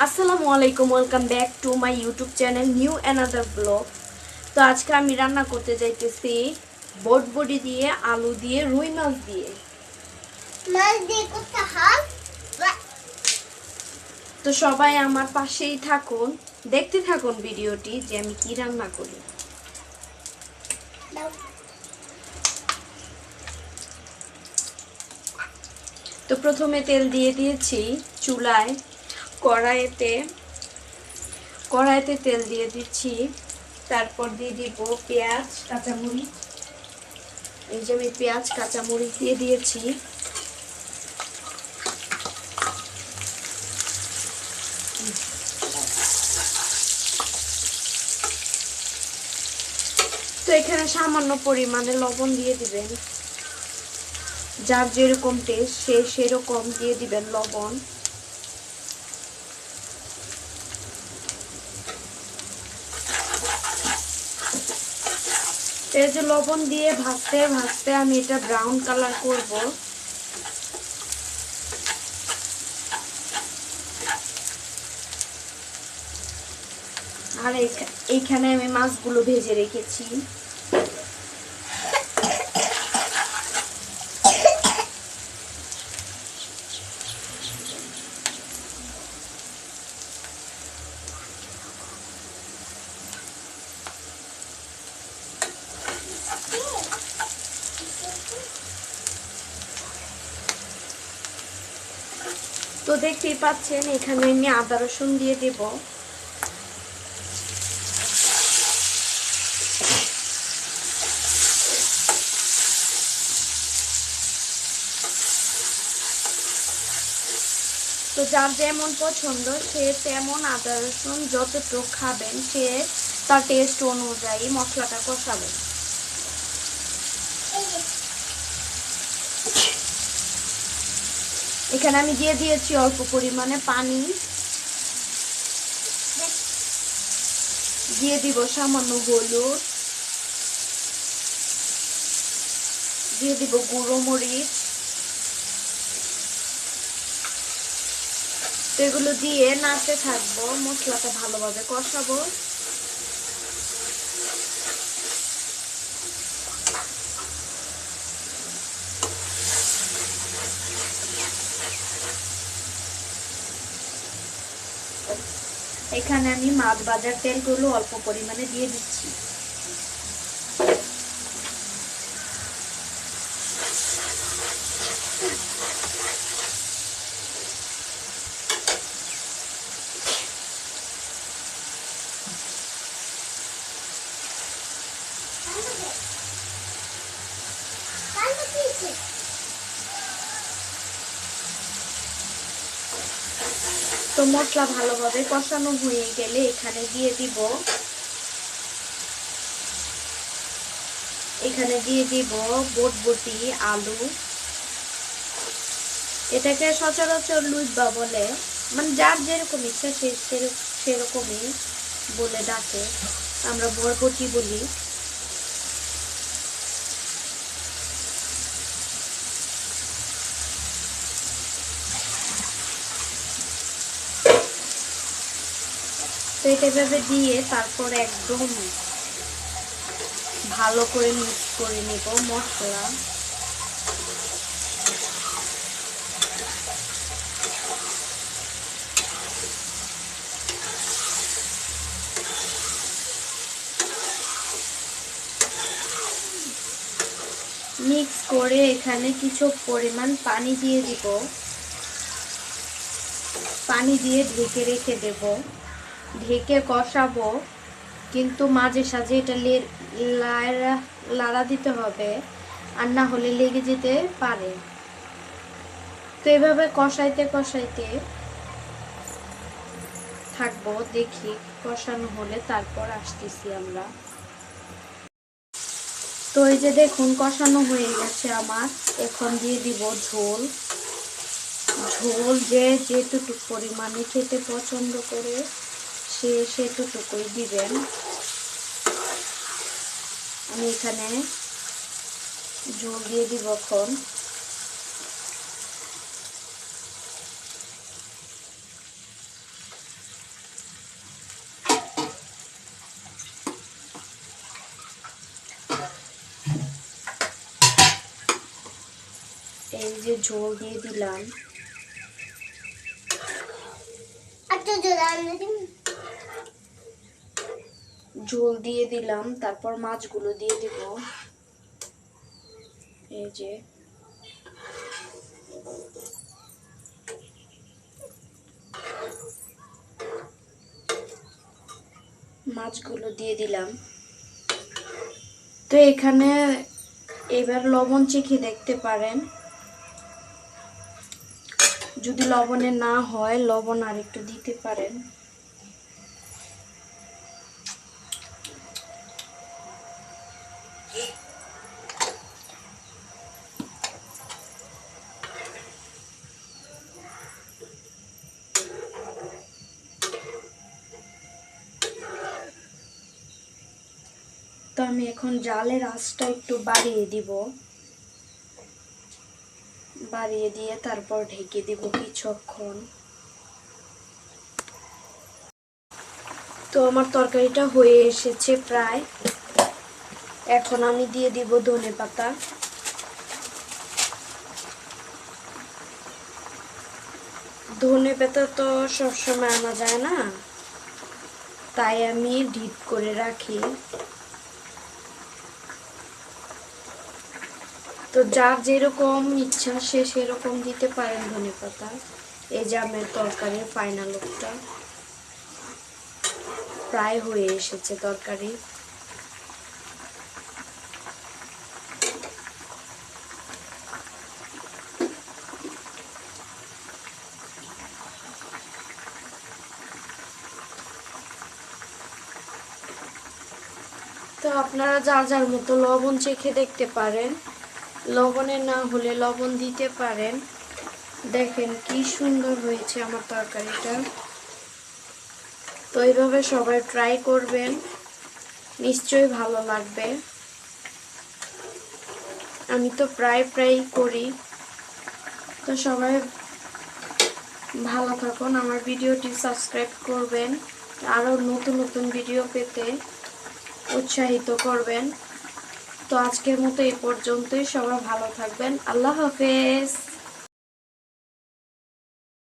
আসসালামু আলাইকুম, welcome back to my YouTube channel new another blog. তো আজকে আমি রান্না করতে যাইতেছি বটবটি দিয়ে, আলু দিয়ে, রুই মাছ দিয়ে। তো সবাই আমার পাশেই থাকুন, দেখতে থাকুন ভিডিওটি যে আমি কি রান্না করি। তো প্রথমে তেল দিয়ে দিয়েছি চুলায়। কড়াইতে তেল দিয়ে দিচ্ছি। তারপর দিয়ে দিব পেঁয়াজ, কাঁচামরিচ। এই যে আমি পেঁয়াজ কাঁচামরিচ দিয়ে দিয়েছি। তো এখানে সামান্য পরিমাণে লবণ দিয়ে দিবেন, যার যেরকম টেস্ট সে সেরকম দিয়ে দিবেন লবণ। এই যে লবণ দিয়ে ভাজতে ভাজতে আমি এটা ব্রাউন কালার করব। আর এইখানে আমি মাছগুলো ভেজে রেখেছি। তো দেখতেই পাচ্ছেন এখানে আমি আদা রসুন দিয়ে দেব। তো যার যেমন পছন্দ সে তেমন আদা রসুন যতটুকু খাবেন সে তার টেস্ট অনুযায়ী মশলাটা কষাবেন। এখানে আমি দিয়ে দিয়েছি অল্প পরিমাণে পানি, দিয়ে দিব সামান্য হলুদ, দিয়ে দিব গুঁড়ো মরিচ। তো এগুলো দিয়ে নাড়তে থাকবো, মশলাটা ভালোভাবে কষাবো। এখানে আমি মাছ ভাজার তেলগুলো অল্প পরিমাণে দিয়ে দিচ্ছি। তো মশলা ভালোভাবে কষানো হয়ে গেলে এখানে দিয়ে দিব বটবটি, আলু। এটাকে সচরাচর লুইবা বলে, মানে যার যেরকম ইচ্ছা সে সেরকমই বলে ডাকে, আমরা বরবটি বলি। তো এটা ভেবে দিয়ে তারপর একদম ভালো করে মিক্স করে নেব মশলা। মিক্স করে এখানে কিছু পরিমাণ পানি দিয়ে দিব, পানি দিয়ে ঢেকে রেখে দেব, ঢেকে কষাবো। কিন্তু মাঝে সাঝে এটা লাড়া দিতে হবে, আর না হলে লেগে যেতে পারে। তো এভাবে কষাইতে কষাইতে থাকবো, দেখি কষানো হলে তারপর আসতেছি আমরা। তো এই যে দেখুন কষানো হয়ে গেছে আমার। এখন দিয়ে দিব ঝোল। ঝোল যে যেটুকু পরিমাণে খেতে পছন্দ করে সে সেটুকুই দিবেন। আমি এখানে ঝোল দিয়ে দিব এখন। এই যে ঝোল দিয়ে দিলাম, ঝোল দিয়ে দিলাম, তারপর মাছগুলো দিয়ে দিব। এই যে মাছগুলো দিয়ে দিলাম। তো এখানে এবার লবণ চেখে দেখতে পারেন, যদি লবণে না হয় লবণ আর একটু দিতে পারেন। তো আমি এখন জালের আঁচটা একটু বাড়িয়ে দিব, বাড়িয়ে দিয়ে তারপর ঢেকে দিব কিছুক্ষণ। তো আমার তরকারিটা হয়ে এসেছে প্রায়। এখন আমি দিয়ে দিব ধনেপাতা। ধনেপাতা তো সবসময় আনা যায় না, তাই আমি ডিপ করে রাখি। তো যার যেরকম ইচ্ছা সে সেরকম দিতে পারেন ধনেপাতা। এই যে আমার তরকারির ফাইনাল লুকটা, প্রায় হয়ে এসেছে তরকারি। তো আপনারা যার যার মতো লবণ চেখে দেখতে পারেন, লবণে না হলে লবণ দিতে পারেন। দেখেন কি সুন্দর হয়েছে আমার তরকারিটা। তো এইভাবে সবাই ট্রাই করবেন, নিশ্চয়ই ভালো লাগবে। আমি তো প্রায় করি। তো সবাই ভালো থাকুন, আমার ভিডিওটি সাবস্ক্রাইব করবেন, আরও নতুন নতুন ভিডিও পেতে উৎসাহিত করবেন। তো আজকের মতো এই পর্যন্তই, সবাই ভালো থাকবেন। আল্লাহ হাফেজ।